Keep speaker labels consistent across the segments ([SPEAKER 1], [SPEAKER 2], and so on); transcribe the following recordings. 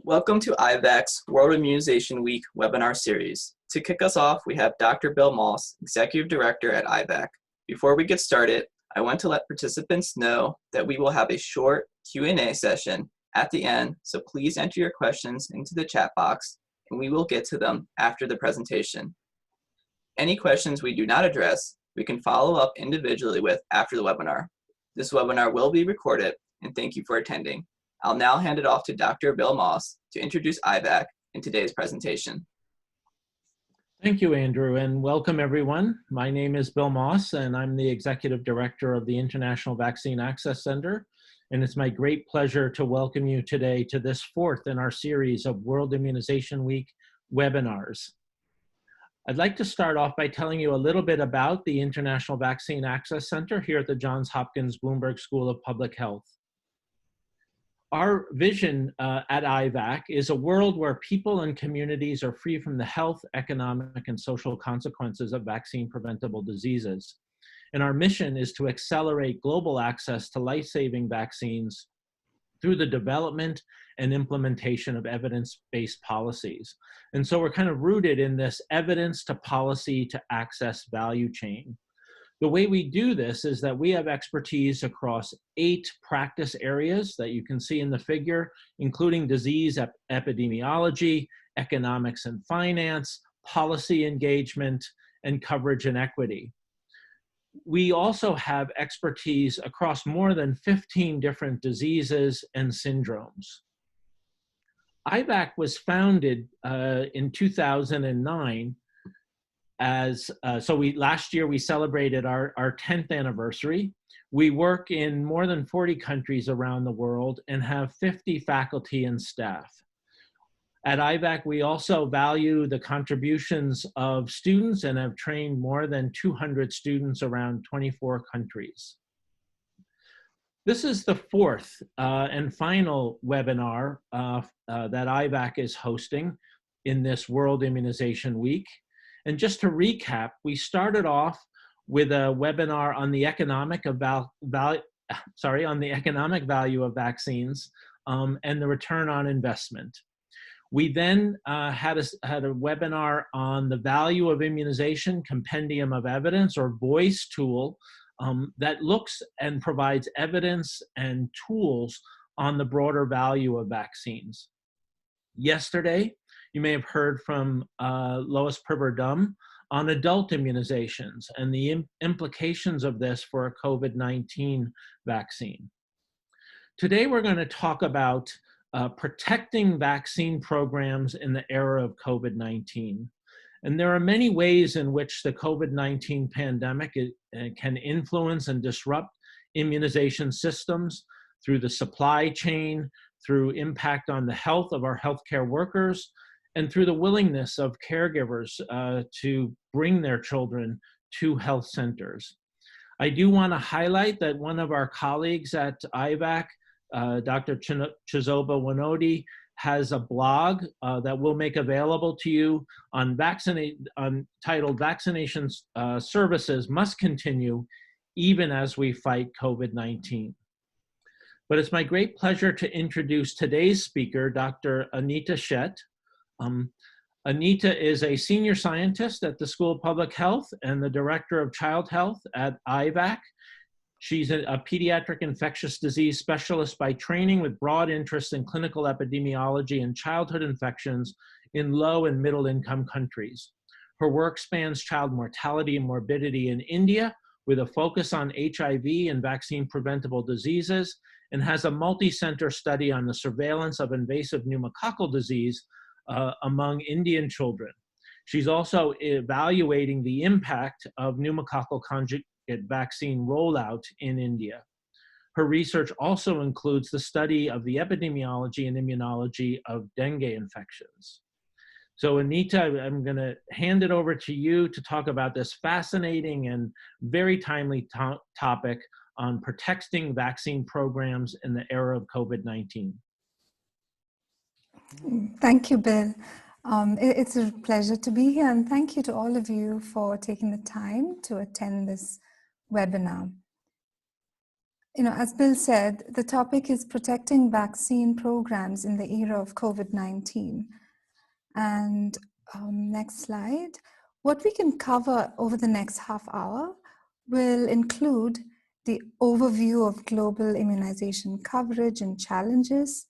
[SPEAKER 1] Welcome to IVAC's World Immunization Week webinar series. To kick us off, we have Dr. Bill Moss, Executive Director at IVAC. Before we get started, I want to let participants know that we will have a short Q&A session at the end, so please enter your questions into the chat box and we will get to them after the presentation. Any questions we do not address, we can follow up individually with after the webinar. This webinar will be recorded, and thank you for attending. I'll now hand it off to Dr. Bill Moss to introduce IVAC in today's presentation.
[SPEAKER 2] Thank you, Andrew, and welcome everyone. My name is Bill Moss, and I'm the Executive Director of the International Vaccine Access Center. And it's my great pleasure to welcome you today to this fourth in our series of World Immunization Week webinars. I'd like to start off by telling you a little bit about the International Vaccine Access Center here at the Johns Hopkins Bloomberg School of Public Health. Our vision at IVAC is a world where people and communities are free from the health, economic, and social consequences of vaccine-preventable diseases. And our mission is to accelerate global access to life-saving vaccines through the development and implementation of evidence-based policies. And so we're kind of rooted in this evidence to policy to access value chain. The way we do this is that we have expertise across 8 practice areas that you can see in the figure, including disease epidemiology, economics and finance, policy engagement, and coverage and equity. We also have expertise across more than 15 different diseases and syndromes. IVAC was founded in 2009 last year we celebrated our 10th anniversary. We work in more than 40 countries around the world and have 50 faculty and staff. At IVAC, we also value the contributions of students and have trained more than 200 students around 24 countries. This is the fourth and final webinar that IVAC is hosting in this World Immunization Week. And just to recap, we started off with a webinar on the economic value of vaccines and the return on investment. We then had a webinar on the value of immunization, compendium of evidence, or VOICE tool that looks and provides evidence and tools on the broader value of vaccines. Yesterday, you may have heard from Lois Priver-Dumb on adult immunizations and the implications of this for a COVID-19 vaccine. Today, we're going to talk about protecting vaccine programs in the era of COVID-19. And there are many ways in which the COVID-19 pandemic can influence and disrupt immunization systems through the supply chain, through impact on the health of our healthcare workers, and through the willingness of caregivers to bring their children to health centers. I do want to highlight that one of our colleagues at IVAC, Dr. Chizoba Wanodi, has a blog that we'll make available to you on titled Vaccination Services Must Continue Even as We Fight COVID-19. But it's my great pleasure to introduce today's speaker, Dr. Anita Sheth. Anita is a senior scientist at the School of Public Health and the Director of Child Health at IVAC. She's a pediatric infectious disease specialist by training with broad interest in clinical epidemiology and childhood infections in low and middle income countries. Her work spans child mortality and morbidity in India with a focus on HIV and vaccine preventable diseases, and has a multi-center study on the surveillance of invasive pneumococcal disease among Indian children. She's also evaluating the impact of pneumococcal conjugate vaccine rollout in India. Her research also includes the study of the epidemiology and immunology of dengue infections. So Anita, I'm going to hand it over to you to talk about this fascinating and very timely topic on protecting vaccine programs in the era of COVID-19.
[SPEAKER 3] Thank you, Bill. It's a pleasure to be here, and thank you to all of you for taking the time to attend this webinar. As Bill said, the topic is protecting vaccine programs in the era of COVID-19. And next slide. What we can cover over the next half hour will include the overview of global immunization coverage and challenges,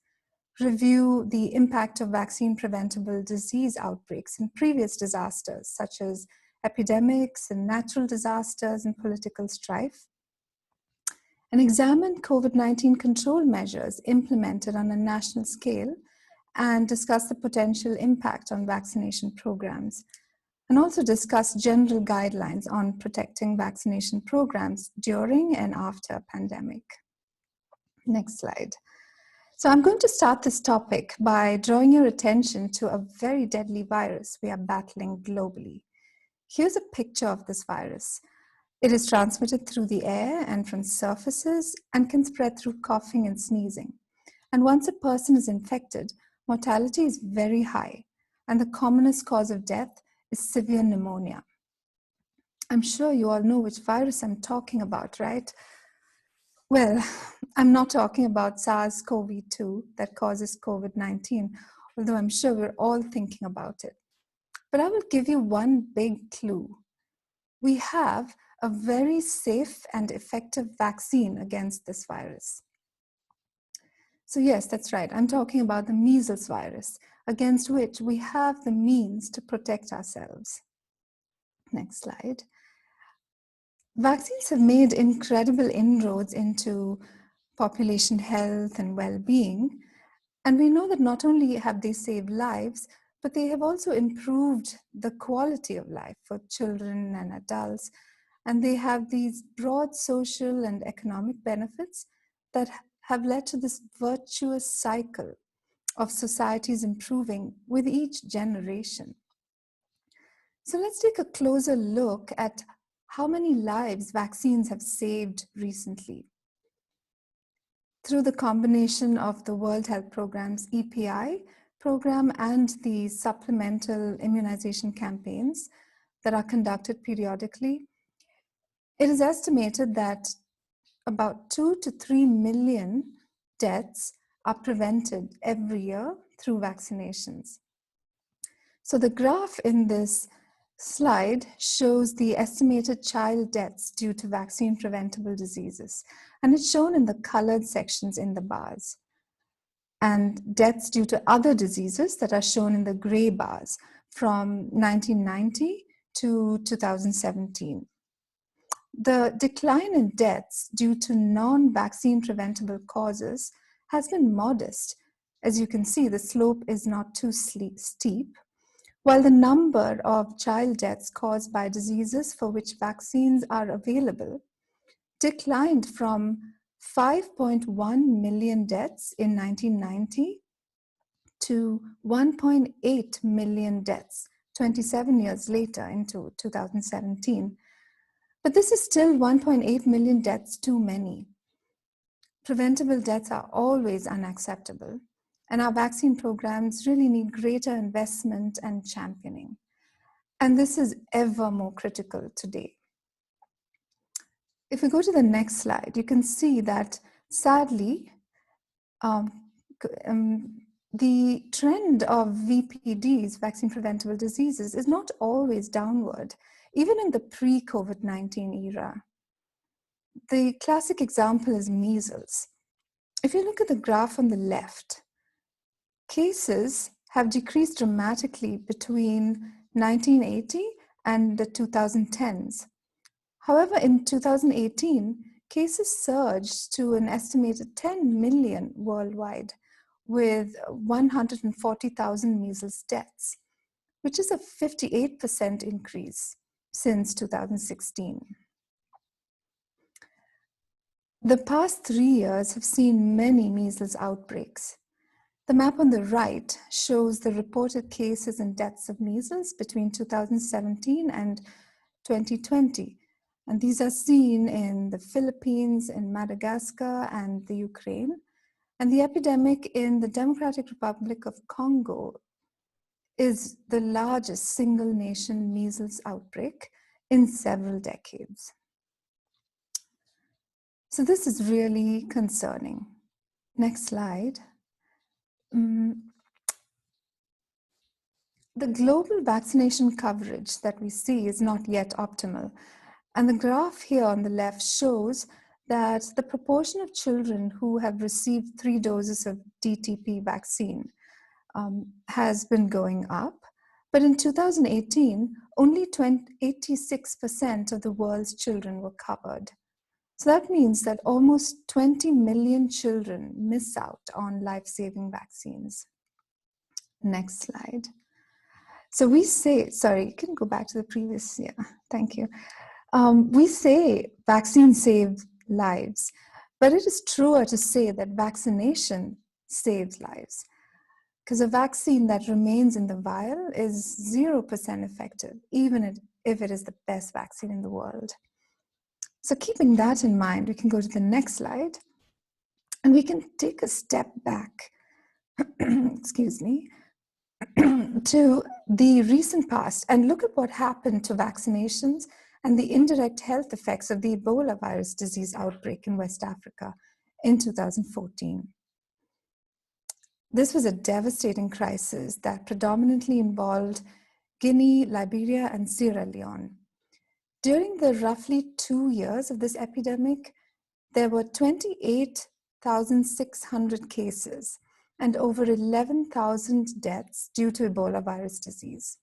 [SPEAKER 3] review the impact of vaccine preventable disease outbreaks in previous disasters, such as epidemics and natural disasters and political strife, and examine COVID-19 control measures implemented on a national scale and discuss the potential impact on vaccination programs, and also discuss general guidelines on protecting vaccination programs during and after a pandemic. Next slide. So I'm going to start this topic by drawing your attention to a very deadly virus we are battling globally. Here's a picture of this virus. It is transmitted through the air and from surfaces and can spread through coughing and sneezing. And once a person is infected, mortality is very high, and the commonest cause of death is severe pneumonia. I'm sure you all know which virus I'm talking about, right? Well, I'm not talking about SARS-CoV-2 that causes COVID-19, although I'm sure we're all thinking about it. But I will give you one big clue. We have a very safe and effective vaccine against this virus. So yes, that's right. I'm talking about the measles virus, against which we have the means to protect ourselves. Next slide. Vaccines have made incredible inroads into population health and well-being. And we know that not only have they saved lives, but they have also improved the quality of life for children and adults. And they have these broad social and economic benefits that have led to this virtuous cycle of societies improving with each generation. So let's take a closer look at how many lives vaccines have saved recently. Through the combination of the World Health Programme's EPI program and the supplemental immunization campaigns that are conducted periodically, it is estimated that about 2 to 3 million deaths are prevented every year through vaccinations. So the graph in this slide shows the estimated child deaths due to vaccine preventable diseases, and it's shown in the colored sections in the bars, and deaths due to other diseases that are shown in the gray bars from 1990 to 2017. The decline in deaths due to non-vaccine preventable causes has been modest. As you can see, the slope is not too steep, while the number of child deaths caused by diseases for which vaccines are available declined from 5.1 million deaths in 1990 to 1.8 million deaths 27 years later into 2017. But this is still 1.8 million deaths too many. Preventable deaths are always unacceptable, and our vaccine programs really need greater investment and championing. And this is ever more critical today. If we go to the next slide, you can see that sadly, the trend of VPDs, vaccine preventable diseases, is not always downward, even in the pre-COVID-19 era. The classic example is measles. If you look at the graph on the left, cases have decreased dramatically between 1980 and the 2010s. However, in 2018, cases surged to an estimated 10 million worldwide, with 140,000 measles deaths, which is a 58% increase since 2016. The past 3 years have seen many measles outbreaks. The map on the right shows the reported cases and deaths of measles between 2017 and 2020. And these are seen in the Philippines, in Madagascar, and the Ukraine. And the epidemic in the Democratic Republic of Congo is the largest single nation measles outbreak in several decades. So this is really concerning. Next slide. The global vaccination coverage that we see is not yet optimal. And the graph here on the left shows that the proportion of children who have received 3 doses of DTP vaccine has been going up. But in 2018, only 86% of the world's children were covered. So that means that almost 20 million children miss out on life-saving vaccines. Next slide. So we say, sorry, you can go back to the previous, yeah, thank you. We say vaccines save lives, but it is truer to say that vaccination saves lives, because a vaccine that remains in the vial is 0% effective, even if it is the best vaccine in the world. So keeping that in mind, we can go to the next slide, and we can take a step back, excuse me, to the recent past and look at what happened to vaccinations and the indirect health effects of the Ebola virus disease outbreak in West Africa in 2014. This was a devastating crisis that predominantly involved Guinea, Liberia, and Sierra Leone. During the roughly 2 years of this epidemic, there were 28,600 cases and over 11,000 deaths due to Ebola virus disease.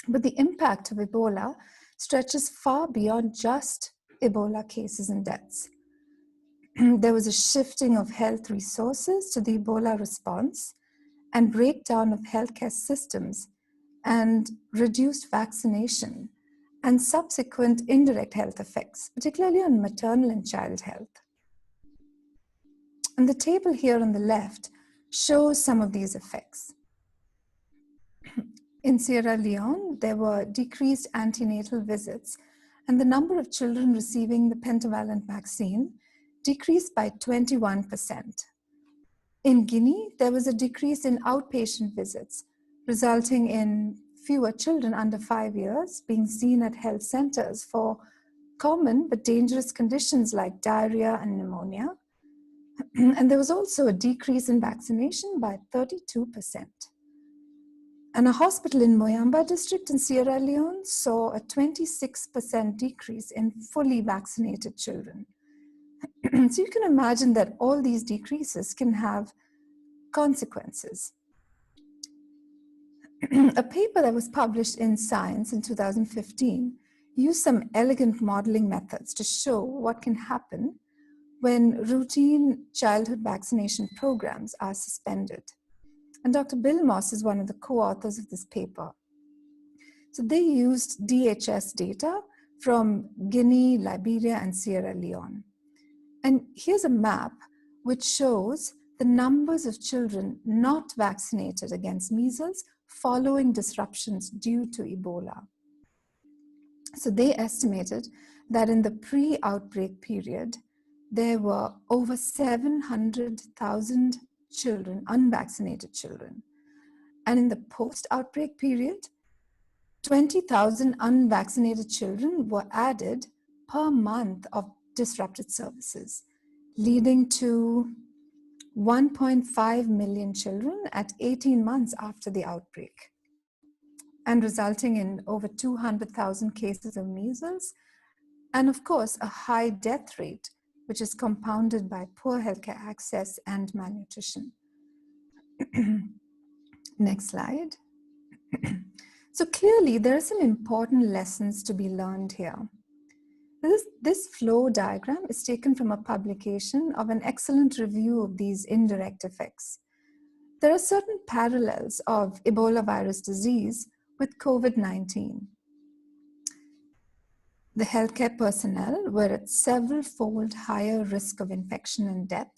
[SPEAKER 3] But the impact of Ebola stretches far beyond just Ebola cases and deaths. There was a shifting of health resources to the Ebola response and breakdown of healthcare systems and reduced vaccination and subsequent indirect health effects, particularly on maternal and child health. And the table here on the left shows some of these effects. In Sierra Leone, there were decreased antenatal visits, and the number of children receiving the pentavalent vaccine decreased by 21%. In Guinea, there was a decrease in outpatient visits, resulting in fewer children under 5 years being seen at health centers for common but dangerous conditions like diarrhea and pneumonia. And there was also a decrease in vaccination by 32%. And a hospital in Moyamba district in Sierra Leone saw a 26% decrease in fully vaccinated children. So you can imagine that all these decreases can have consequences. A paper that was published in Science in 2015 used some elegant modeling methods to show what can happen when routine childhood vaccination programs are suspended. And Dr. Bill Moss is one of the co-authors of this paper. So they used DHS data from Guinea, Liberia, and Sierra Leone. And here's a map which shows the numbers of children not vaccinated against measles following disruptions due to Ebola. So they estimated that in the pre-outbreak period, there were over 700,000 children, unvaccinated children. And in the post-outbreak period, 20,000 unvaccinated children were added per month of disrupted services, leading to 1.5 million children at 18 months after the outbreak, and resulting in over 200,000 cases of measles, and of course, a high death rate, which is compounded by poor healthcare access and malnutrition. Next slide. So clearly, there are some important lessons to be learned here. This flow diagram is taken from a publication of an excellent review of these indirect effects. There are certain parallels of Ebola virus disease with COVID-19. The healthcare personnel were at several-fold higher risk of infection and death.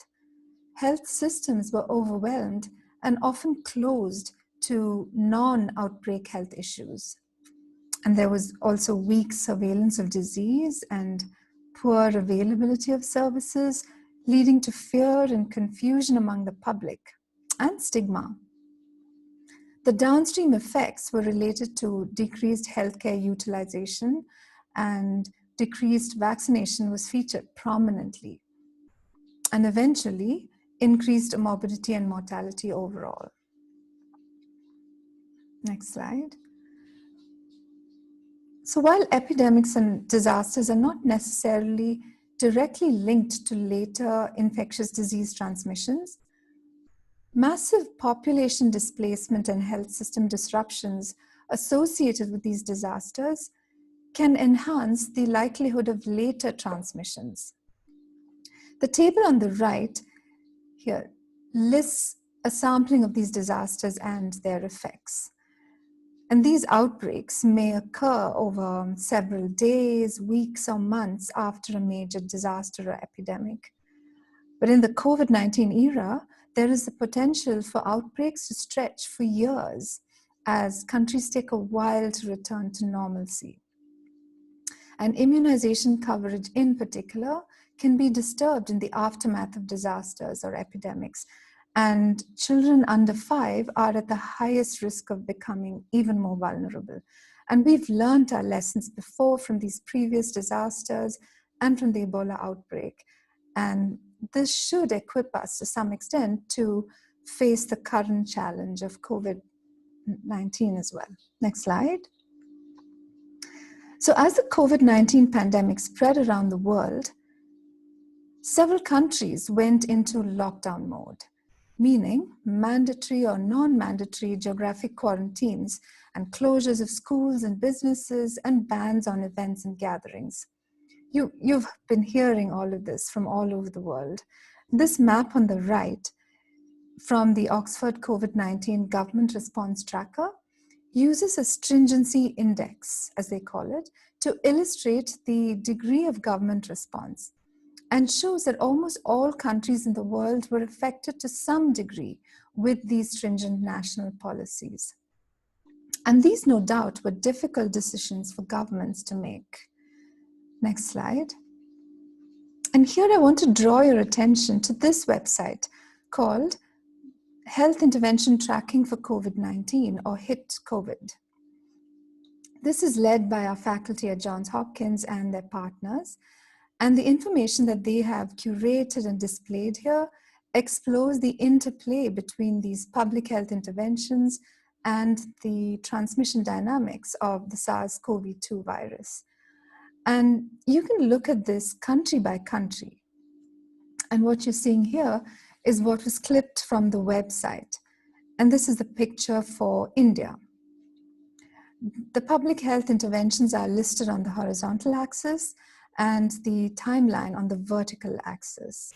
[SPEAKER 3] Health systems were overwhelmed and often closed to non-outbreak health issues. And there was also weak surveillance of disease and poor availability of services, leading to fear and confusion among the public and stigma. The downstream effects were related to decreased healthcare utilization, and decreased vaccination was featured prominently and eventually increased morbidity and mortality overall. Next slide. So while epidemics and disasters are not necessarily directly linked to later infectious disease transmissions, massive population displacement and health system disruptions associated with these disasters can enhance the likelihood of later transmissions. The table on the right here lists a sampling of these disasters and their effects. And these outbreaks may occur over several days, weeks, or months after a major disaster or epidemic. But in the COVID-19 era, there is the potential for outbreaks to stretch for years as countries take a while to return to normalcy. And immunization coverage in particular can be disturbed in the aftermath of disasters or epidemics. And children under 5 are at the highest risk of becoming even more vulnerable. And we've learned our lessons before from these previous disasters and from the Ebola outbreak. And this should equip us to some extent to face the current challenge of COVID-19 as well. Next slide. So as the COVID-19 pandemic spread around the world, several countries went into lockdown mode, meaning mandatory or non-mandatory geographic quarantines and closures of schools and businesses and bans on events and gatherings. You've been hearing all of this from all over the world. This map on the right from the Oxford COVID-19 Government Response Tracker uses a stringency index, as they call it, to illustrate the degree of government response and shows that almost all countries in the world were affected to some degree with these stringent national policies. And these, no doubt, were difficult decisions for governments to make. Next slide. And here I want to draw your attention to this website called Health Intervention Tracking for COVID-19, or HIT COVID. This is led by our faculty at Johns Hopkins and their partners. And the information that they have curated and displayed here explores the interplay between these public health interventions and the transmission dynamics of the SARS-CoV-2 virus. And you can look at this country by country. And what you're seeing here is what was clipped from the website. And this is the picture for India. The public health interventions are listed on the horizontal axis and the timeline on the vertical axis.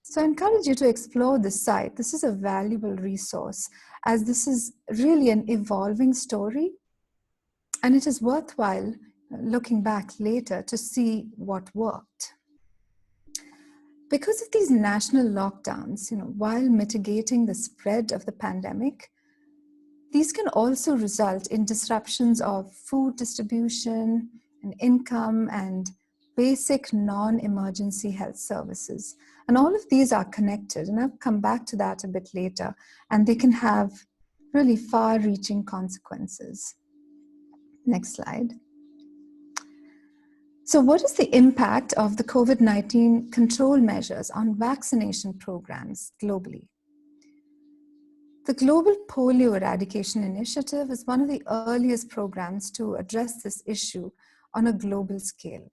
[SPEAKER 3] So I encourage you to explore this site. This is a valuable resource as this is really an evolving story, and it is worthwhile looking back later to see what worked. Because of these national lockdowns, while mitigating the spread of the pandemic, these can also result in disruptions of food distribution and income and basic non-emergency health services. And all of these are connected, and I'll come back to that a bit later, and they can have really far-reaching consequences. Next slide. So what is the impact of the COVID-19 control measures on vaccination programs globally? The Global Polio Eradication Initiative is one of the earliest programs to address this issue on a global scale.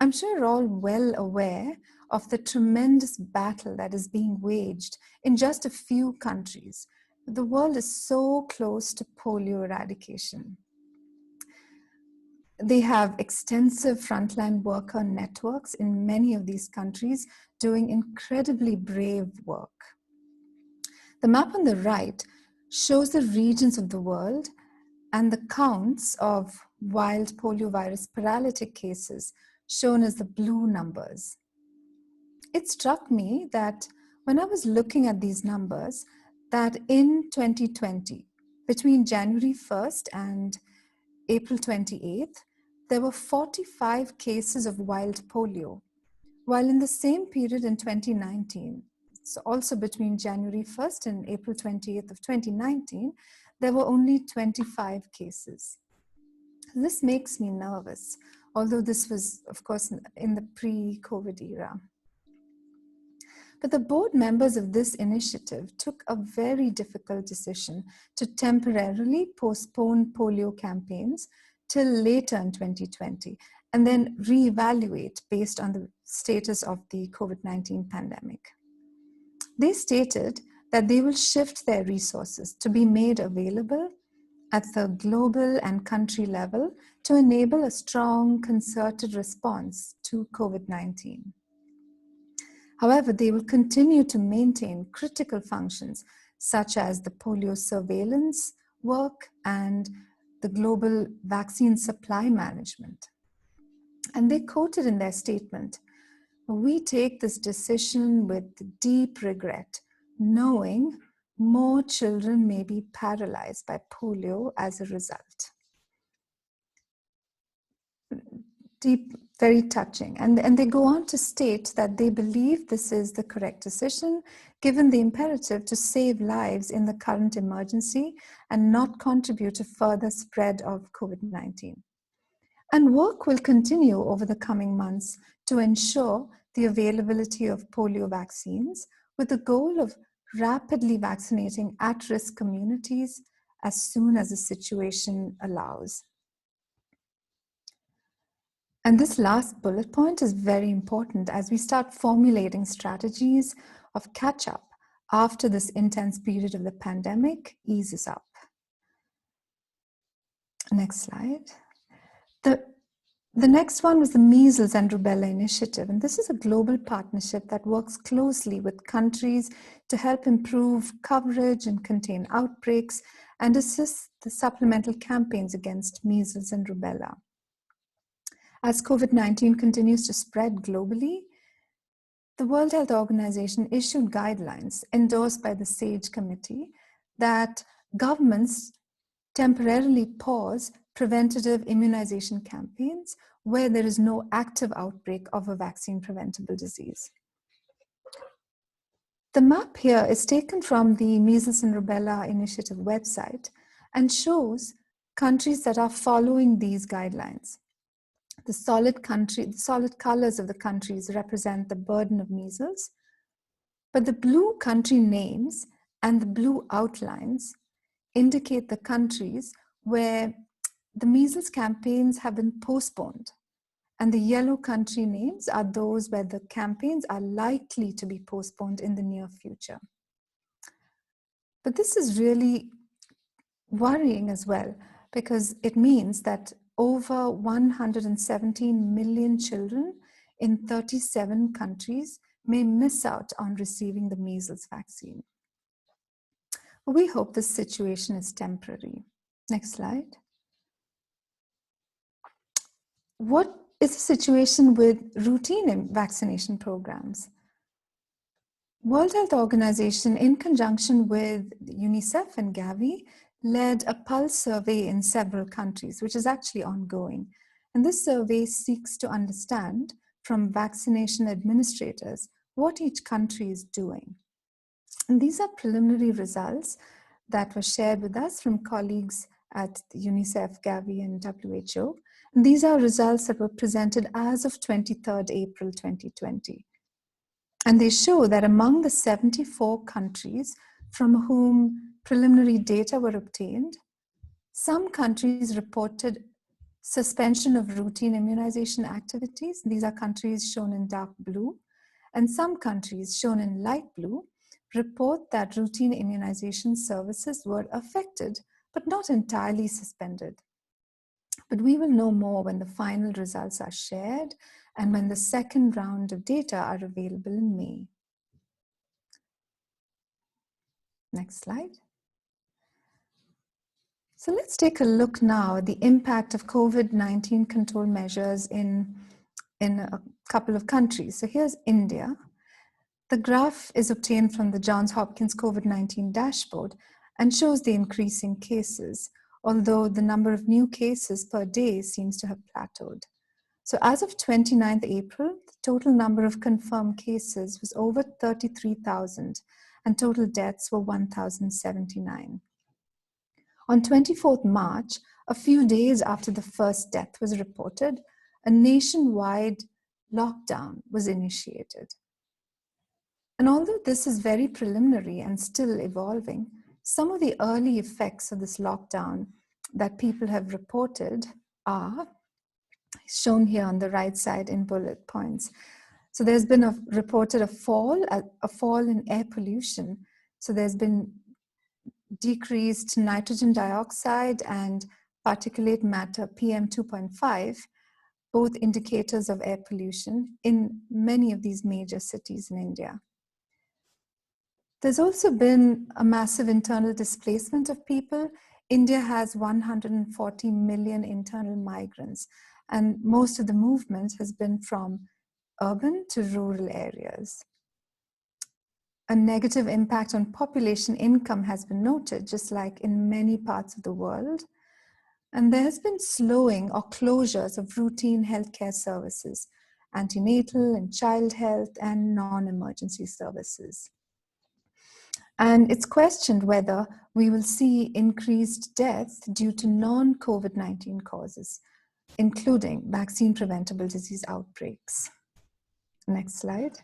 [SPEAKER 3] I'm sure you're all well aware of the tremendous battle that is being waged in just a few countries. The world is so close to polio eradication. They have extensive frontline worker networks in many of these countries doing incredibly brave work. The map on the right shows the regions of the world and the counts of wild poliovirus paralytic cases shown as the blue numbers. It struck me that when I was looking at these numbers, that in 2020, between January 1st and April 28th, there were 45 cases of wild polio, while in the same period in 2019, so also between January 1st and April 28th of 2019, there were only 25 cases. This makes me nervous, although this was, of course, in the pre-COVID era. But the board members of this initiative took a very difficult decision to temporarily postpone polio campaigns till later in 2020 and then reevaluate based on the status of the COVID-19 pandemic. They stated that they will shift their resources to be made available at the global and country level to enable a strong, concerted response to COVID-19. However, they will continue to maintain critical functions such as the polio surveillance work and the global vaccine supply management. And they quoted in their statement, "We take this decision with deep regret, knowing more children may be paralyzed by polio as a result." Deep, very touching. And they go on to state that they believe this is the correct decision, given the imperative to save lives in the current emergency and not contribute to further spread of COVID-19. And work will continue over the coming months to ensure the availability of polio vaccines with the goal of rapidly vaccinating at-risk communities as soon as the situation allows. And this last bullet point is very important as we start formulating strategies of catch-up after this intense period of the pandemic eases up. Next slide. The next one was the Measles and Rubella initiative. And this is a global partnership that works closely with countries to help improve coverage and contain outbreaks and assist the supplemental campaigns against measles and rubella. As COVID-19 continues to spread globally, the World Health Organization issued guidelines endorsed by the SAGE Committee that governments temporarily pause preventative immunization campaigns where there is no active outbreak of a vaccine preventable disease. The map here is taken from the Measles and Rubella Initiative website and shows countries that are following these guidelines. The solid colors of the countries represent the burden of measles, but the blue country names and the blue outlines indicate the countries where the measles campaigns have been postponed. And the yellow country names are those where the campaigns are likely to be postponed in the near future. But this is really worrying as well, because it means that over 117 million children in 37 countries may miss out on receiving the measles vaccine. We hope this situation is temporary. Next slide. What is the situation with routine vaccination programs? World Health Organization, in conjunction with UNICEF and Gavi, led a pulse survey in several countries, which is actually ongoing. And this survey seeks to understand from vaccination administrators what each country is doing. And these are preliminary results that were shared with us from colleagues at UNICEF, Gavi, and WHO. And these are results that were presented as of 23rd April 2020. And they show that among the 74 countries from whom preliminary data were obtained, some countries reported suspension of routine immunization activities. These are countries shown in dark blue. And some countries shown in light blue report that routine immunization services were affected, but not entirely suspended. But we will know more when the final results are shared and when the second round of data are available in May. Next slide. So let's take a look now at the impact of COVID-19 control measures in a couple of countries. So here's India. The graph is obtained from the Johns Hopkins COVID-19 dashboard and shows the increasing cases, although the number of new cases per day seems to have plateaued. So as of 29th April, the total number of confirmed cases was over 33,000 and total deaths were 1,079. On 24th March, a few days after the first death was reported, a nationwide lockdown was initiated. And although this is very preliminary and still evolving, some of the early effects of this lockdown that people have reported are shown here on the right side in bullet points. So there's been reported a fall in air pollution. So there's been decreased nitrogen dioxide and particulate matter PM2.5, both indicators of air pollution in many of these major cities in India. There's also been a massive internal displacement of people. India has 140 million internal migrants, and most of the movement has been from urban to rural areas. A negative impact on population income has been noted, just like in many parts of the world. And there has been slowing or closures of routine healthcare services, antenatal and child health, and non-emergency services. And it's questioned whether we will see increased deaths due to non-COVID-19 causes, including vaccine preventable disease outbreaks. Next slide.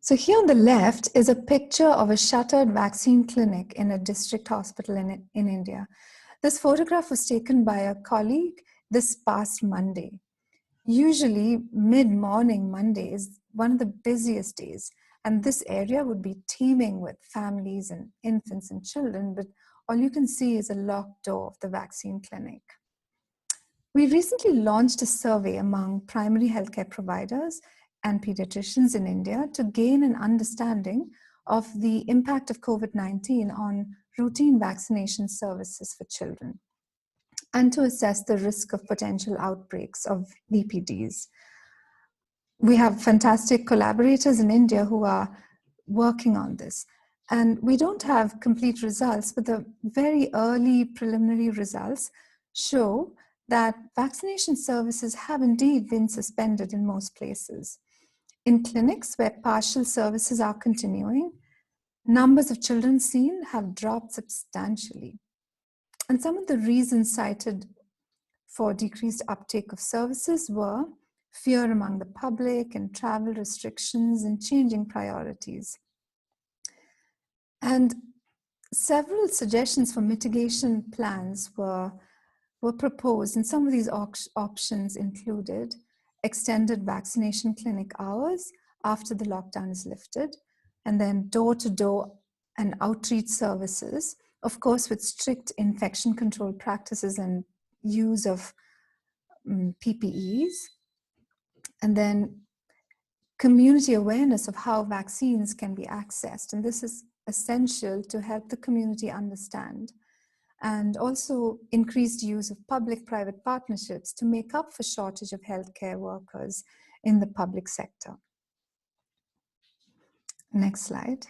[SPEAKER 3] So here on the left is a picture of a shuttered vaccine clinic in a district hospital in India. This photograph was taken by a colleague this past Monday. Usually mid-morning Monday is one of the busiest days, and this area would be teeming with families and infants and children, but all you can see is a locked door of the vaccine clinic. We recently launched a survey among primary healthcare providers and pediatricians in India to gain an understanding of the impact of COVID-19 on routine vaccination services for children, and to assess the risk of potential outbreaks of VPDs. We have fantastic collaborators in India who are working on this. And we don't have complete results, but the very early preliminary results show that vaccination services have indeed been suspended in most places. In clinics where partial services are continuing, numbers of children seen have dropped substantially. And some of the reasons cited for decreased uptake of services were fear among the public and travel restrictions and changing priorities. And several suggestions for mitigation plans were proposed, and some of these options included extended vaccination clinic hours after the lockdown is lifted, and then door-to-door and outreach services, of course with strict infection control practices and use of PPEs, and then community awareness of how vaccines can be accessed. And this is essential to help the community understand. And also increased use of public-private partnerships to make up for shortage of healthcare workers in the public sector. Next slide.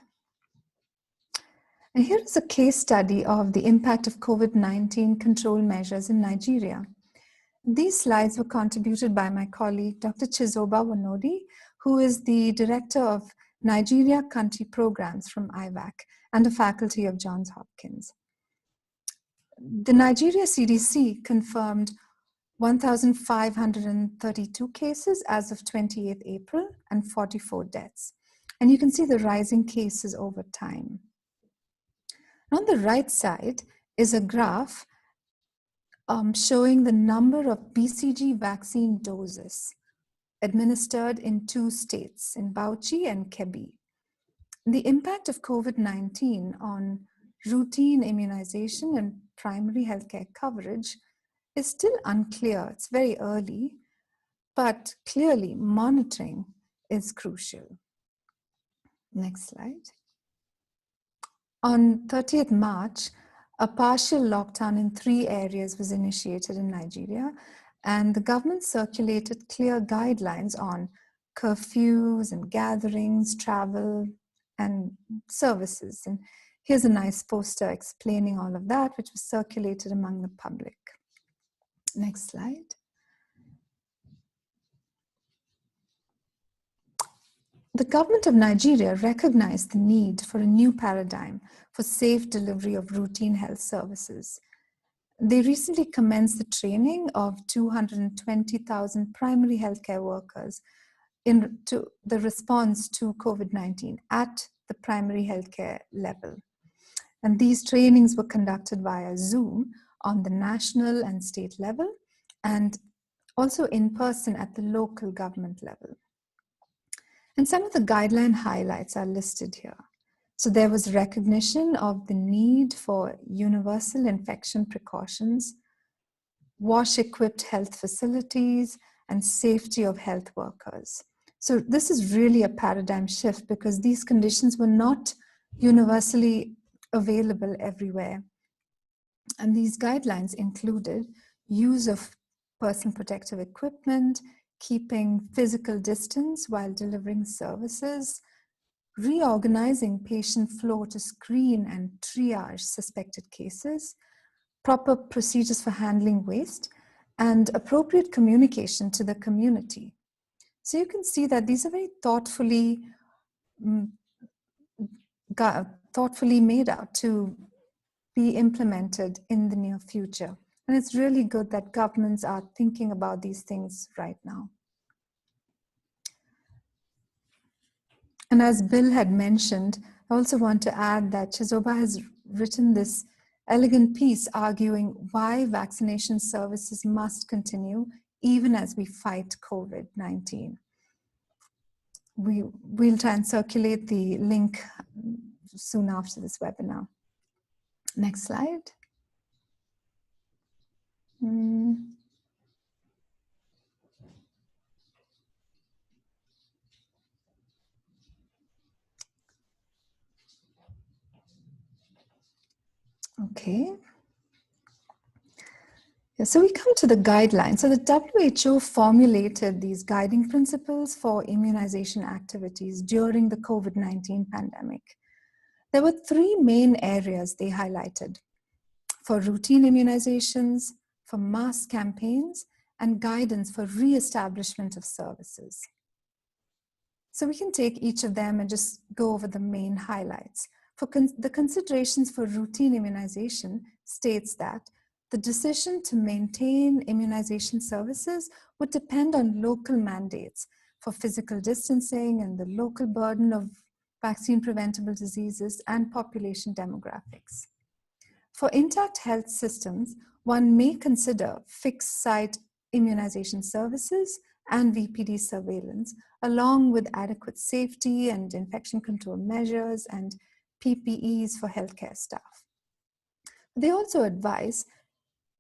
[SPEAKER 3] And here is a case study of the impact of COVID-19 control measures in Nigeria. These slides were contributed by my colleague, Dr. Chizoba Wanodi, who is the Director of Nigeria Country Programs from IVAC and a faculty of Johns Hopkins. The Nigeria CDC confirmed 1,532 cases as of 28th April and 44 deaths. And you can see the rising cases over time. On the right side is a graph showing the number of BCG vaccine doses administered in 2 states, in Bauchi and Kebbi. The impact of COVID-19 on routine immunization and primary healthcare coverage is still unclear. It's very early, but clearly monitoring is crucial. Next slide. On 30th March, a partial lockdown in 3 areas was initiated in Nigeria, and the government circulated clear guidelines on curfews and gatherings, travel, and services. And here's a nice poster explaining all of that, which was circulated among the public. Next slide. The government of Nigeria recognized the need for a new paradigm for safe delivery of routine health services. They recently commenced the training of 220,000 primary healthcare workers into the response to COVID-19 at the primary healthcare level. And these trainings were conducted via Zoom on the national and state level, and also in person at the local government level. And some of the guideline highlights are listed here. So there was recognition of the need for universal infection precautions, wash-equipped health facilities, and safety of health workers. So this is really a paradigm shift because these conditions were not universally available everywhere. And these guidelines included use of personal protective equipment, keeping physical distance while delivering services, reorganizing patient flow to screen and triage suspected cases, proper procedures for handling waste, and appropriate communication to the community. So you can see that these are very thoughtfully made out to be implemented in the near future. And it's really good that governments are thinking about these things right now. And as Bill had mentioned, I also want to add that Chizoba has written this elegant piece arguing why vaccination services must continue even as we fight COVID-19. We'll try and circulate the link soon after this webinar. Next slide. Okay. Yeah, so we come to the guidelines. So the WHO formulated these guiding principles for immunization activities during the COVID-19 pandemic. There were three main areas they highlighted: for routine immunizations, for mass campaigns, and guidance for re-establishment of services. So we can take each of them and just go over the main highlights. For the considerations for routine immunization states that the decision to maintain immunization services would depend on local mandates for physical distancing and the local burden of vaccine preventable diseases and population demographics. For intact health systems, one may consider fixed site immunization services and VPD surveillance, along with adequate safety and infection control measures and PPEs for healthcare staff. They also advise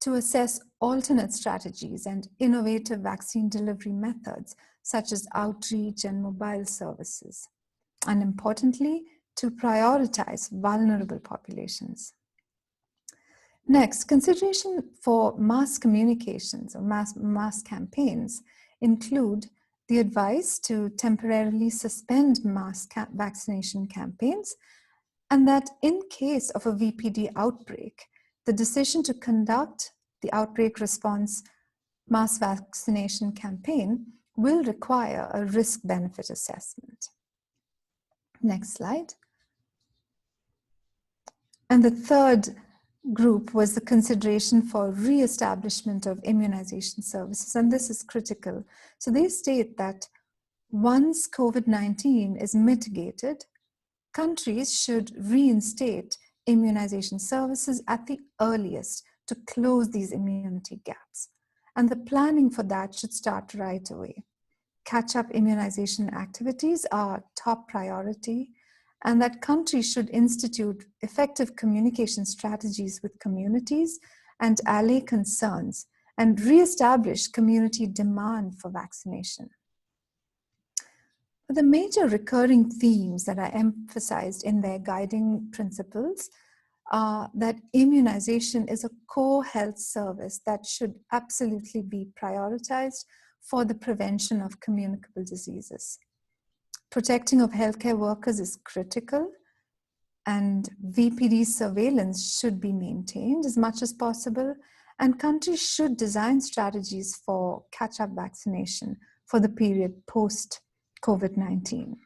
[SPEAKER 3] to assess alternate strategies and innovative vaccine delivery methods, such as outreach and mobile services. And importantly, to prioritize vulnerable populations. Next, consideration for mass communications or mass campaigns include the advice to temporarily suspend mass vaccination campaigns, and that in case of a VPD outbreak, the decision to conduct the outbreak response mass vaccination campaign will require a risk-benefit assessment. Next slide. And the third group was the consideration for re-establishment of immunization services, and this is critical. So they state that once COVID-19 is mitigated, countries should reinstate immunization services at the earliest to close these immunity gaps. And the planning for that should start right away. Catch-up immunization activities are top priority, and that countries should institute effective communication strategies with communities and allay concerns and re-establish community demand for vaccination. The major recurring themes that are emphasized in their guiding principles are that immunization is a core health service that should absolutely be prioritized for the prevention of communicable diseases. Protecting of healthcare workers is critical, and VPD surveillance should be maintained as much as possible, and countries should design strategies for catch-up vaccination for the period post-COVID-19.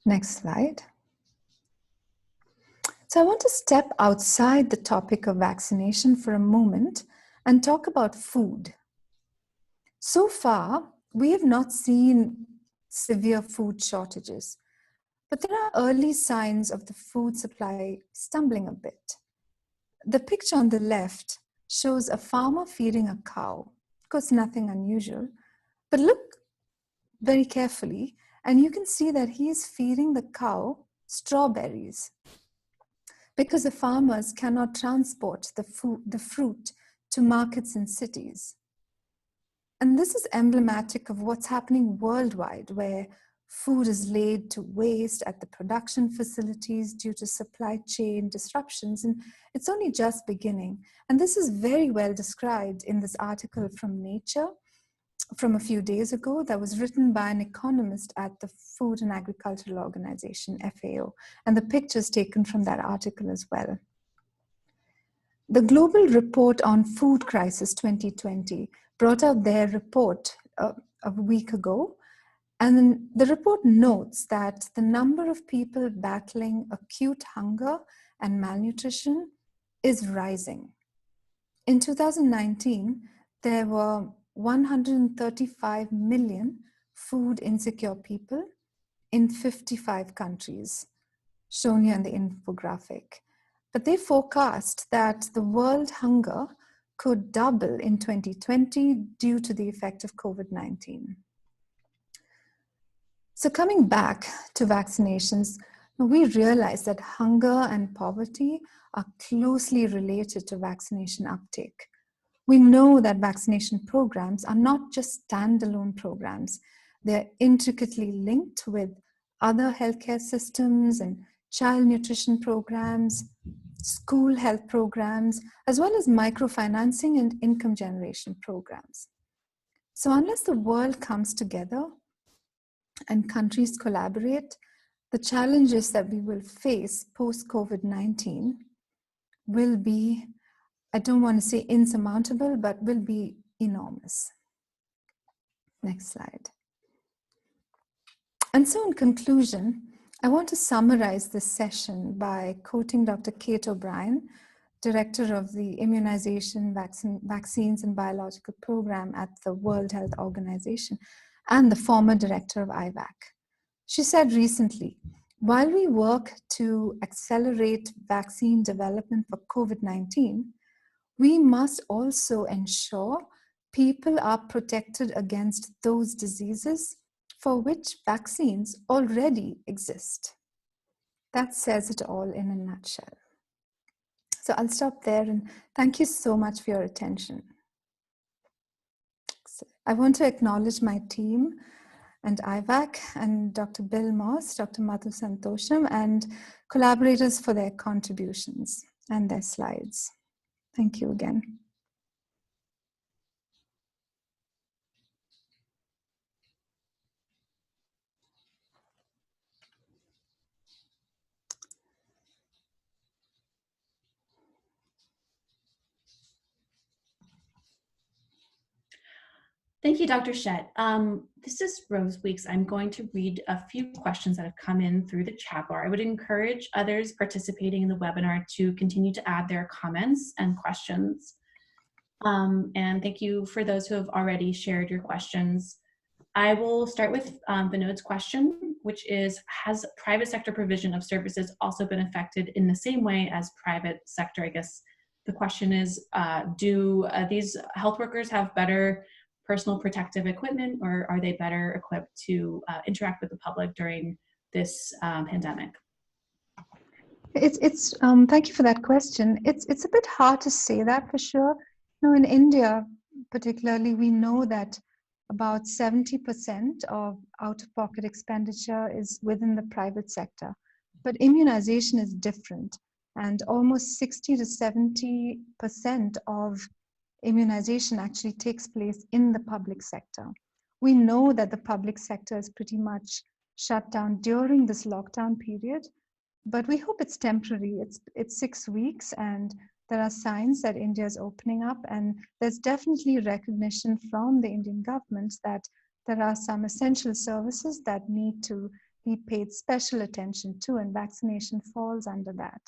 [SPEAKER 3] Next slide. So I want to step outside the topic of vaccination for a moment and talk about food. So far, we have not seen severe food shortages, but there are early signs of the food supply stumbling a bit. The picture on the left shows a farmer feeding a cow. Of course, nothing unusual, but look very carefully, and you can see that he is feeding the cow strawberries because the farmers cannot transport the fruit to markets in cities. And this is emblematic of what's happening worldwide, where food is laid to waste at the production facilities due to supply chain disruptions, and it's only just beginning. And this is very well described in this article from Nature from a few days ago that was written by an economist at the Food and Agricultural Organization, FAO, and the pictures taken from that article as well. The Global Report on Food Crisis 2020 brought out their report a week ago, and the report notes that the number of people battling acute hunger and malnutrition is rising. In 2019, there were 135 million food insecure people in 55 countries, shown here in the infographic. But they forecast that the world hunger could double in 2020 due to the effect of COVID-19. So coming back to vaccinations, we realize that hunger and poverty are closely related to vaccination uptake. We know that vaccination programs are not just standalone programs. They're intricately linked with other healthcare systems and child nutrition programs, school health programs, as well as microfinancing and income generation programs. So unless the world comes together and countries collaborate, the challenges that we will face post-COVID-19 will be, I don't want to say insurmountable, but will be enormous. Next slide. And so in conclusion, I want to summarize this session by quoting Dr. Kate O'Brien, Director of the Immunization, Vaccines and Biological Program at the World Health Organization and the former director of IVAC. She said recently, while we work to accelerate vaccine development for COVID-19, we must also ensure people are protected against those diseases for which vaccines already exist. That says it all in a nutshell. So I'll stop there and thank you so much for your attention. So I want to acknowledge my team and IVAC and Dr. Bill Moss, Dr. Madhu Santosham, and collaborators for their contributions and their slides. Thank you again.
[SPEAKER 4] Thank you, Dr. Shett. This is Rose Weeks. I'm going to read a few questions that have come in through the chat bar. I would encourage others participating in the webinar to continue to add their comments and questions. And thank you for those who have already shared your questions. I will start with Vinod's question, which is, has private sector provision of services also been affected in the same way as private sector? I guess the question is, do these health workers have better personal protective equipment, or are they better equipped to interact with the public during this pandemic?
[SPEAKER 3] Thank you for that question. It's a bit hard to say that for sure. You know, in India, particularly, we know that about 70% of out-of-pocket expenditure is within the private sector, but immunization is different, and almost 60 to 70% of immunization actually takes place in the public sector. We know that the public sector is pretty much shut down during this lockdown period, but we hope it's temporary. It's 6 weeks, and there are signs that India is opening up, and there's definitely recognition from the Indian government that there are some essential services that need to be paid special attention to, and vaccination falls under that.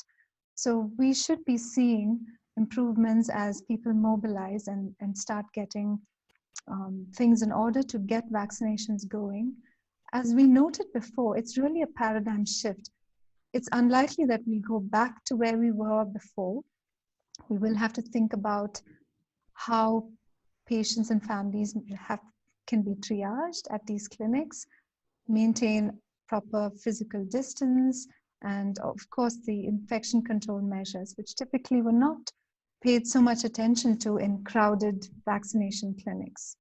[SPEAKER 3] So we should be seeing improvements as people mobilize and start getting things in order to get vaccinations going. As we noted before, it's really a paradigm shift. It's unlikely that we go back to where we were before. We will have to think about how patients and families can be triaged at these clinics, maintain proper physical distance, and of course the infection control measures, which typically were not paid so much attention to in crowded vaccination clinics.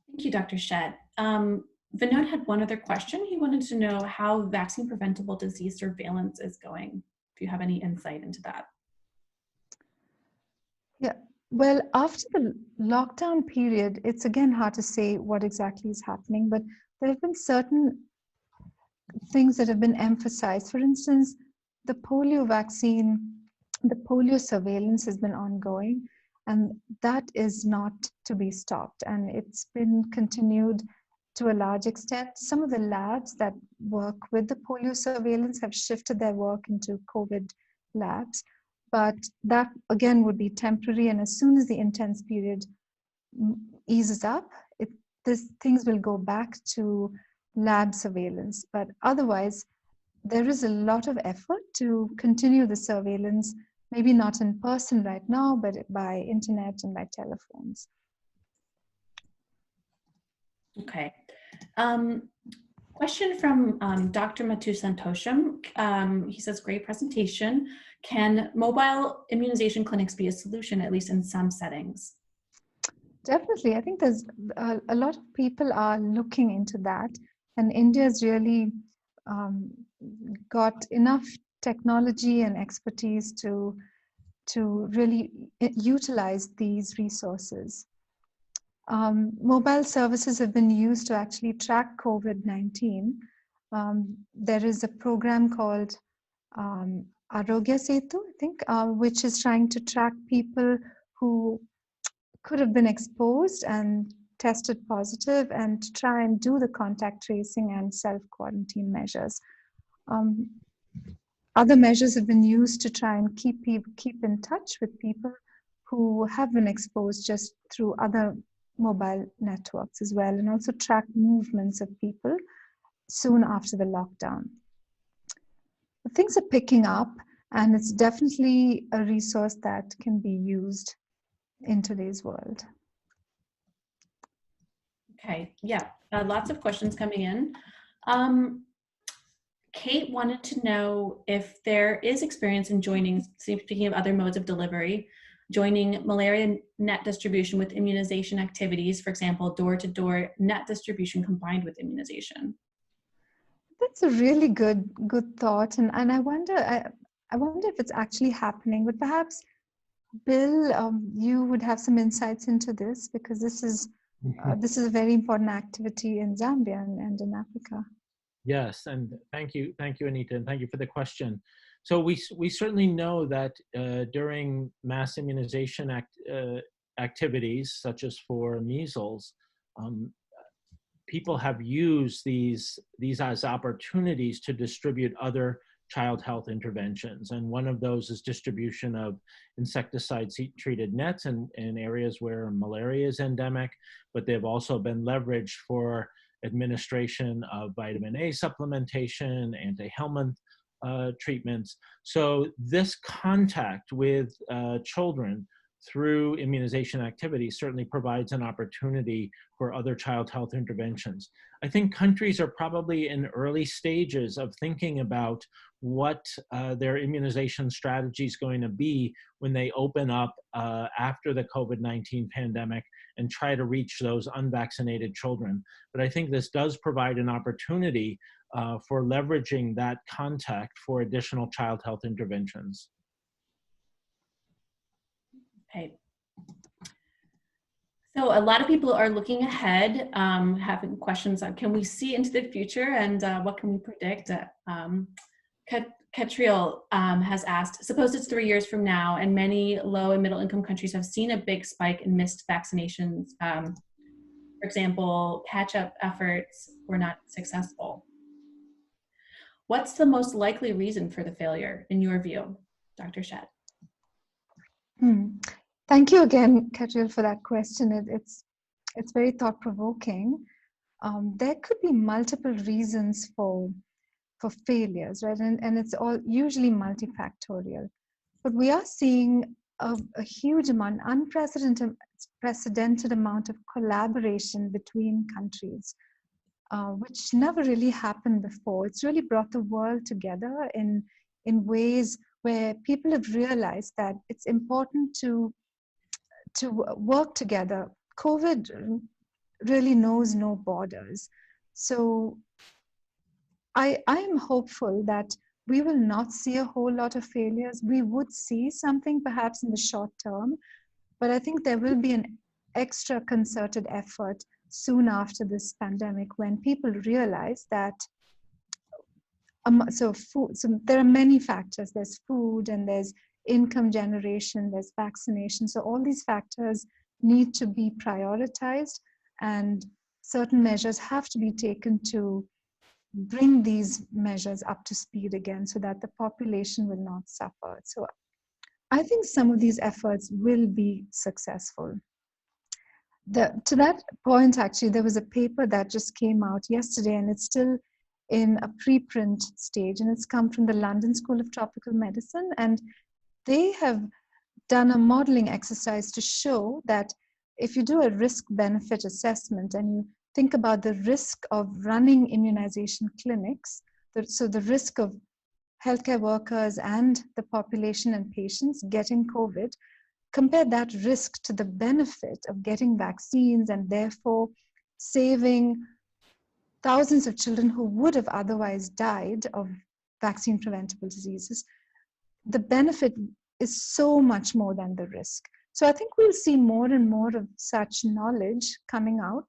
[SPEAKER 4] Thank you, Dr. Sheth. Vinod had one other question. He wanted to know how vaccine preventable disease surveillance is going, if you have any insight into that.
[SPEAKER 3] Yeah, well, after the lockdown period, it's again hard to say what exactly is happening, but there have been certain things that have been emphasized. For instance, the polio vaccine, the polio surveillance has been ongoing, and that is not to be stopped, and it's been continued to a large extent. Some of the labs that work with the polio surveillance have shifted their work into COVID labs, but that again would be temporary, and as soon as the intense period eases up, things will go back to lab surveillance. But otherwise, there is a lot of effort to continue the surveillance, maybe not in person right now, but by internet and by telephones.
[SPEAKER 4] Okay. Question from Dr. Mathu Santosham. He says, great presentation. Can mobile immunization clinics be a solution, at least in some settings?
[SPEAKER 3] Definitely. I think there's a lot of people are looking into that, and India's really got enough technology and expertise to really utilize these resources. Mobile services have been used to actually track COVID-19. There is a program called Arogya Setu, I think, which is trying to track people who could have been exposed and tested positive, and to try and do the contact tracing and self-quarantine measures. Other measures have been used to try and keep in touch with people who have been exposed just through other mobile networks as well, and also track movements of people soon after the lockdown. Things are picking up, and it's definitely a resource that can be used in today's world.
[SPEAKER 4] Okay, yeah, lots of questions coming in. Kate wanted to know if there is experience in joining, speaking of other modes of delivery, joining malaria net distribution with immunization activities, for example, door-to-door net distribution combined with immunization.
[SPEAKER 3] That's a really good thought, and I wonder if it's actually happening. But perhaps, Bill, you would have some insights into this, because this is a very important activity in Zambia and in Africa.
[SPEAKER 2] Yes, and thank you, Anita, and thank you for the question. So we certainly know that during mass immunization activities, such as for measles, people have used these as opportunities to distribute other child health interventions. And one of those is distribution of insecticide-treated nets in areas where malaria is endemic, but they've also been leveraged for administration of vitamin A supplementation, anti-helminth treatments. So this contact with children through immunization activities certainly provides an opportunity for other child health interventions. I think countries are probably in early stages of thinking about what their immunization strategy is going to be when they open up after the COVID-19 pandemic and try to reach those unvaccinated children. But I think this does provide an opportunity for leveraging that contact for additional child health interventions.
[SPEAKER 4] Okay. So a lot of people are looking ahead, having questions on, can we see into the future, and what can we predict? Catriel has asked, suppose it's 3 years from now and many low and middle income countries have seen a big spike in missed vaccinations. For example, catch-up efforts were not successful. What's the most likely reason for the failure, in your view, Dr. Sheth?
[SPEAKER 3] Thank you again, Katril, for that question. It's very thought-provoking. There could be multiple reasons for failures, right? And it's all usually multifactorial. But we are seeing a huge amount, unprecedented amount of collaboration between countries, which never really happened before. It's really brought the world together in ways where people have realized that it's important to work together. COVID really knows no borders. So I am hopeful that we will not see a whole lot of failures. We would see something perhaps in the short term, but I think there will be an extra concerted effort soon after this pandemic when people realize that so there are many factors. There's food and there's income generation, there's vaccination. So all these factors need to be prioritized, and certain measures have to be taken to bring these measures up to speed again so that the population will not suffer. So I think some of these efforts will be successful. To that point, actually, there was a paper that just came out yesterday, and it's still in a preprint stage, and it's come from the London School of Tropical Medicine, and they have done a modeling exercise to show that if you do a risk-benefit assessment and you think about the risk of running immunization clinics, so the risk of healthcare workers and the population and patients getting COVID, compare that risk to the benefit of getting vaccines and therefore saving thousands of children who would have otherwise died of vaccine preventable diseases. The benefit is so much more than the risk. So I think we'll see more and more of such knowledge coming out,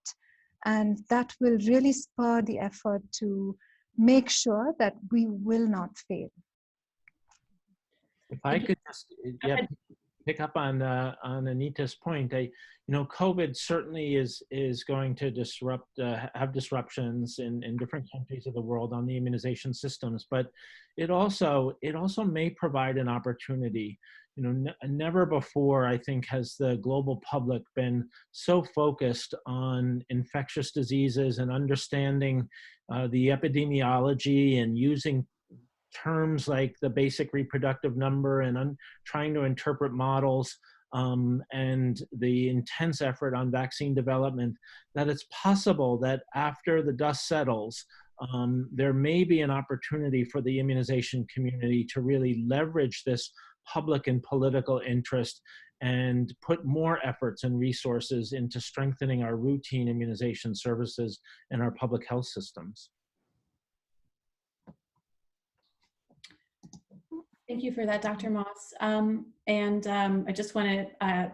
[SPEAKER 3] and that will really spur the effort to make sure that we will not fail.
[SPEAKER 2] If I could just pick up on Anita's point, COVID certainly is going to have disruptions in different countries of the world on the immunization systems, but it also may provide an opportunity. Never before, I think, has the global public been so focused on infectious diseases and understanding the epidemiology and using terms like the basic reproductive number and trying to interpret models and the intense effort on vaccine development, that it's possible that after the dust settles, there may be an opportunity for the immunization community to really leverage this public and political interest and put more efforts and resources into strengthening our routine immunization services and our public health systems.
[SPEAKER 4] Thank you for that, Dr. Moss. I just want to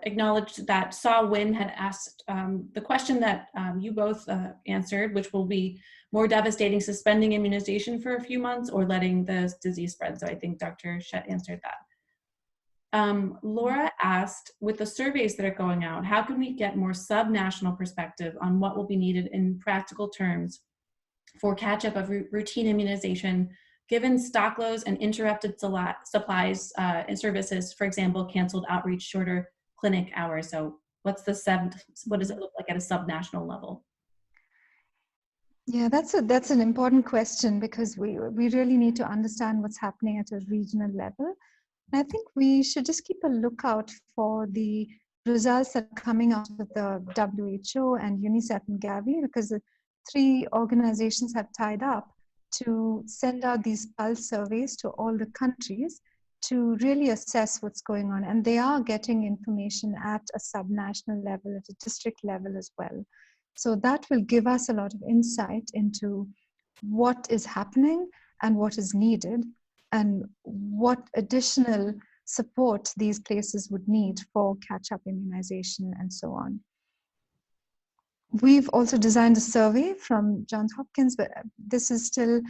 [SPEAKER 4] acknowledge that Saw Win had asked the question that you both answered, which will be more devastating, suspending immunization for a few months or letting the disease spread. So I think Dr. Sheth answered that. Laura asked, with the surveys that are going out, how can we get more sub-national perspective on what will be needed in practical terms for catch-up of routine immunization, given stock lows and interrupted supplies and services, for example, canceled outreach, shorter clinic hours? So what does it look like at a sub-national level?
[SPEAKER 3] Yeah, that's an important question, because we really need to understand what's happening at a regional level. And I think we should just keep a lookout for the results that are coming out of the WHO and UNICEF and Gavi, because the three organizations have tied up to send out these pulse surveys to all the countries to really assess what's going on. And they are getting information at a subnational level, at a district level as well. So that will give us a lot of insight into what is happening and what is needed and what additional support these places would need for catch-up immunization and so on. We've also designed a survey from Johns Hopkins, but this is still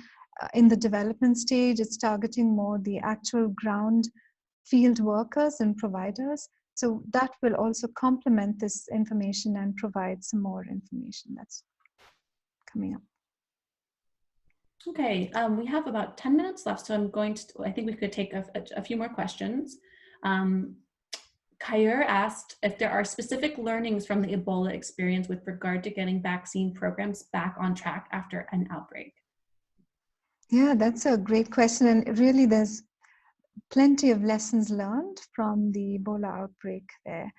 [SPEAKER 3] in the development stage. It's targeting more the actual ground field workers and providers. So that will also complement this information and provide some more information that's coming up.
[SPEAKER 4] Okay, we have about 10 minutes left, so I think we could take a few more questions. Kayer asked if there are specific learnings from the Ebola experience with regard to getting vaccine programs back on track after an outbreak.
[SPEAKER 3] Yeah, that's a great question. And really, there's plenty of lessons learned from the Ebola outbreak there.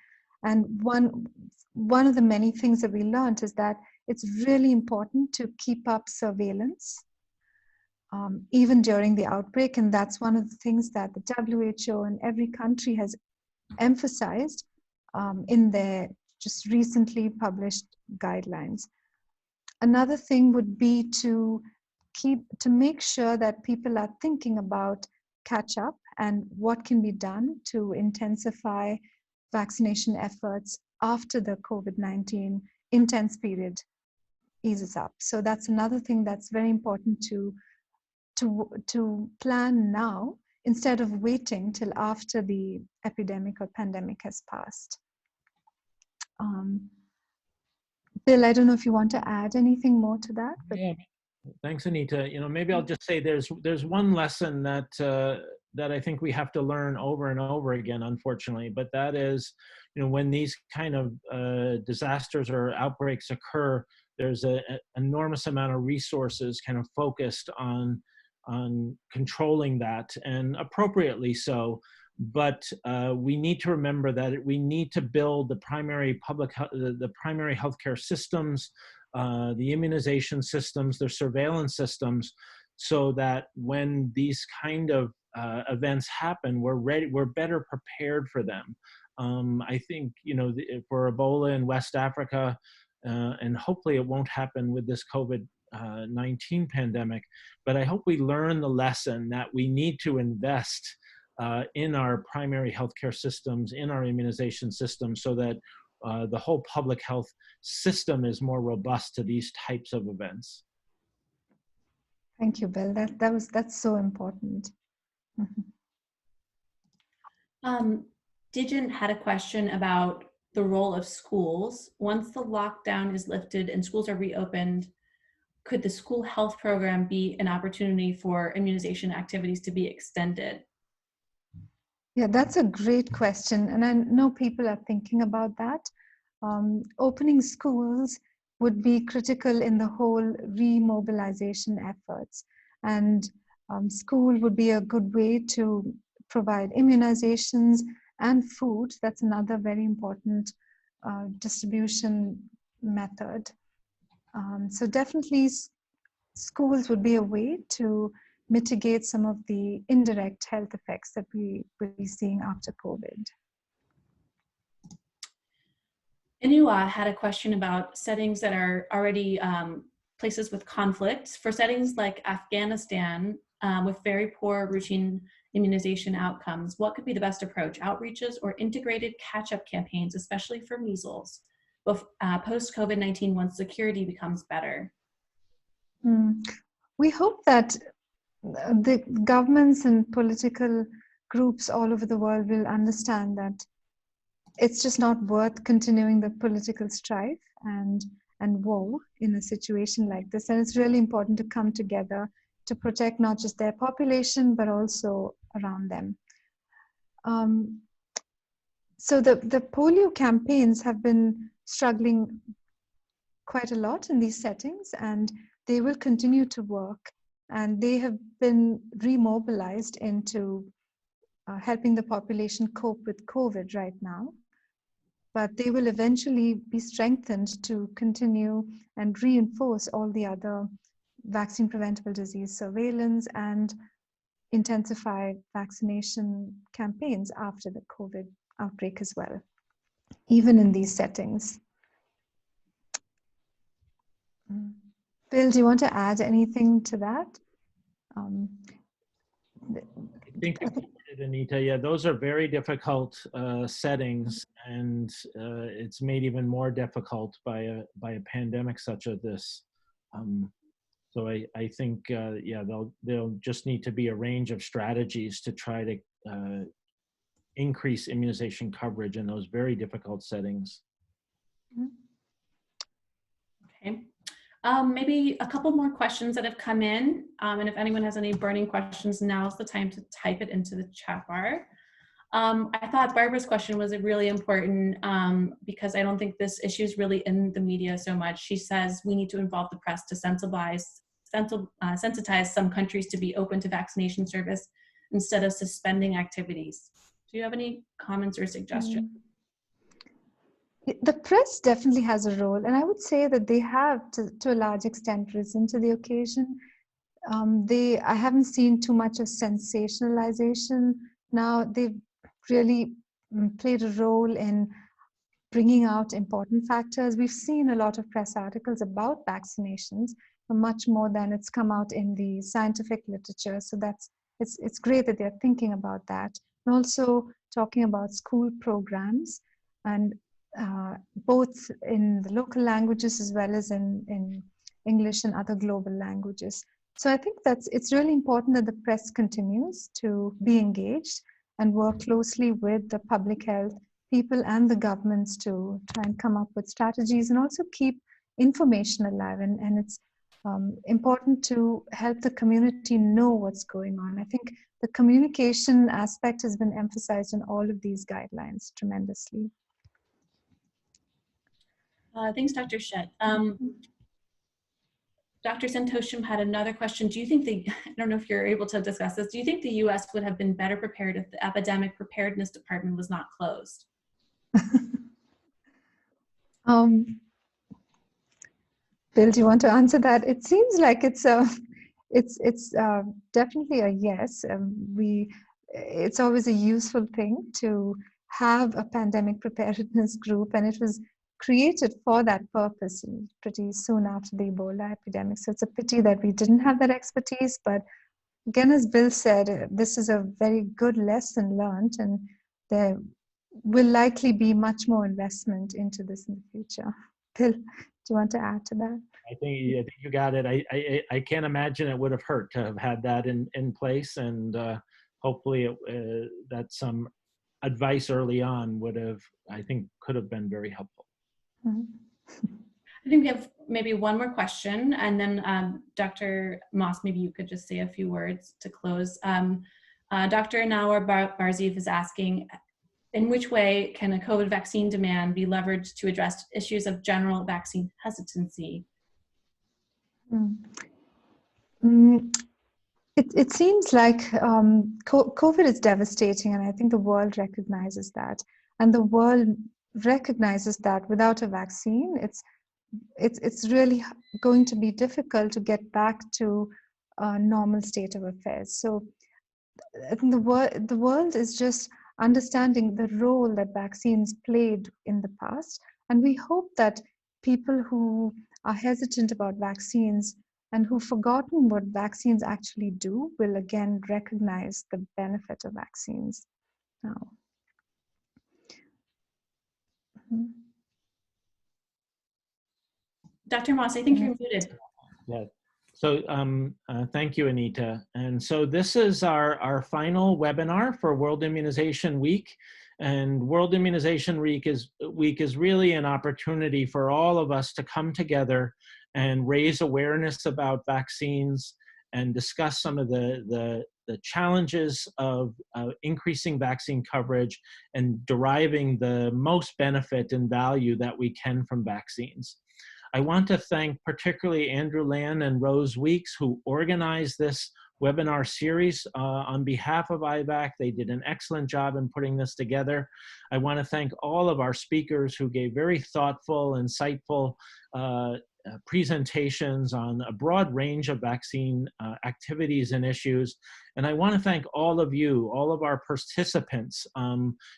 [SPEAKER 3] And one of the many things that we learned is that it's really important to keep up surveillance even during the outbreak. And that's one of the things that the WHO and every country has emphasized in their just recently published guidelines. Another thing would be to make sure that people are thinking about catch up and what can be done to intensify vaccination efforts after the COVID-19 intense period eases up. So that's another thing that's very important to plan now instead of waiting till after the epidemic or pandemic has passed. Bill, I don't know if you want to add anything more to that. But
[SPEAKER 2] yeah, thanks, Anita. Maybe I'll just say there's one lesson that that I think we have to learn over and over again, unfortunately. But that is, when these kind of disasters or outbreaks occur, there's an enormous amount of resources kind of focused on controlling that, and appropriately so. But we need to remember that we need to build the primary primary healthcare systems, the immunization systems, the surveillance systems, so that when these kind of events happen, we're ready, we're better prepared for them. I think, for Ebola in West Africa, and hopefully it won't happen with this COVID-19 pandemic, but I hope we learn the lesson that we need to invest in our primary healthcare systems, in our immunization systems, so that the whole public health system is more robust to these types of events.
[SPEAKER 3] thank you, Bill. That's so important.
[SPEAKER 4] Digent had a question about the role of schools. Once the lockdown is lifted and schools are reopened, could the school health program be an opportunity for immunization activities to be extended?
[SPEAKER 3] Yeah, that's a great question. And I know people are thinking about that. Opening schools would be critical in the whole remobilization efforts. And school would be a good way to provide immunizations and food. That's another very important distribution method. So definitely schools would be a way to mitigate some of the indirect health effects that we will be seeing after COVID.
[SPEAKER 4] Inua had a question about settings that are already places with conflict. For settings like Afghanistan, with very poor routine immunization outcomes, what could be the best approach? Outreaches or integrated catch-up campaigns, especially for measles, post-COVID-19 once security becomes better?
[SPEAKER 3] We hope that the governments and political groups all over the world will understand that it's just not worth continuing the political strife and war in a situation like this. And it's really important to come together to protect not just their population, but also around them. So the polio campaigns have been struggling quite a lot in these settings, and they will continue to work. And they have been remobilized into helping the population cope with COVID right now. But they will eventually be strengthened to continue and reinforce all the other vaccine preventable disease surveillance and intensify vaccination campaigns after the COVID outbreak as well, even in these settings. Bill, do you want to add anything to that?
[SPEAKER 2] I think you covered it, Anita. Yeah, those are very difficult settings, and it's made even more difficult by a pandemic such as this. So I think, yeah, there'll just need to be a range of strategies to try to increase immunization coverage in those very difficult settings.
[SPEAKER 4] Okay. Maybe a couple more questions that have come in. And if anyone has any burning questions, now's the time to type it into the chat bar. I thought Barbara's question was really important because I don't think this issue is really in the media so much. She says we need to involve the press to sensitize some countries to be open to vaccination service instead of suspending activities. Do you have any comments or suggestions?
[SPEAKER 3] The press definitely has a role, and I would say that they have, to a large extent, risen to the occasion. I haven't seen too much of sensationalization. Now they've really played a role in bringing out important factors. We've seen a lot of press articles about vaccinations, much more than it's come out in the scientific literature. So it's great that they're thinking about that. And also talking about school programs, and both in the local languages as well as in English and other global languages. So I think it's really important that the press continues to be engaged and work closely with the public health people and the governments to try and come up with strategies and also keep information alive. And it's important to help the community know what's going on. I think the communication aspect has been emphasized in all of these guidelines tremendously.
[SPEAKER 4] Thanks, Dr. Shett. Dr. Santosham had another question. Do you think I don't know if you're able to discuss this, do you think the US would have been better prepared if the epidemic preparedness department was not closed?
[SPEAKER 3] Bill, do you want to answer that? It seems like it's definitely a yes. It's always a useful thing to have a pandemic preparedness group, and it was created for that purpose pretty soon after the Ebola epidemic. So it's a pity that we didn't have that expertise. But again, as Bill said, this is a very good lesson learned, and there will likely be much more investment into this in the future. Bill, do you want to add to that?
[SPEAKER 2] I think you got it. I can't imagine it would have hurt to have had that in place, and hopefully that some advice early on could have been very helpful.
[SPEAKER 3] Mm-hmm.
[SPEAKER 4] I think we have maybe one more question, and then Dr. Moss, maybe you could just say a few words to close. Dr. Nawar Barzif is asking, in which way can a COVID vaccine demand be leveraged to address issues of general vaccine hesitancy?
[SPEAKER 3] It seems like COVID is devastating, and I think the world recognizes that. And the world recognizes that without a vaccine, it's really going to be difficult to get back to a normal state of affairs. So I think the world is just understanding the role that vaccines played in the past. And we hope that people who are hesitant about vaccines and who've forgotten what vaccines actually do will again recognize the benefit of vaccines now. Mm-hmm.
[SPEAKER 4] Dr. Moss, I think you're muted.
[SPEAKER 2] Yeah. So thank you, Anita. And so this is our final webinar for World Immunization Week. And World Immunization Week is really an opportunity for all of us to come together and raise awareness about vaccines and discuss some of the challenges of increasing vaccine coverage and deriving the most benefit and value that we can from vaccines. I want to thank particularly Andrew Land and Rose Weeks, who organized this webinar series on behalf of IVAC. They did an excellent job in putting this together. I want to thank all of our speakers who gave very thoughtful, insightful presentations on a broad range of vaccine activities and issues. And I want to thank all of you, all of our participants.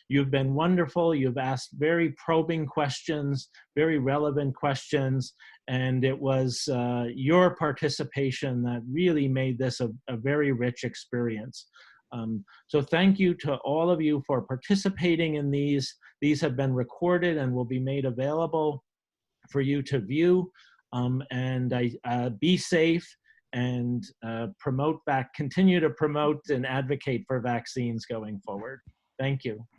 [SPEAKER 2] You've been wonderful. You've asked very probing questions, very relevant questions, and it was your participation that really made this a very rich experience. So thank you to all of you for participating in these. These have been recorded and will be made available for you to view. And be safe and continue to promote and advocate for vaccines going forward. Thank you.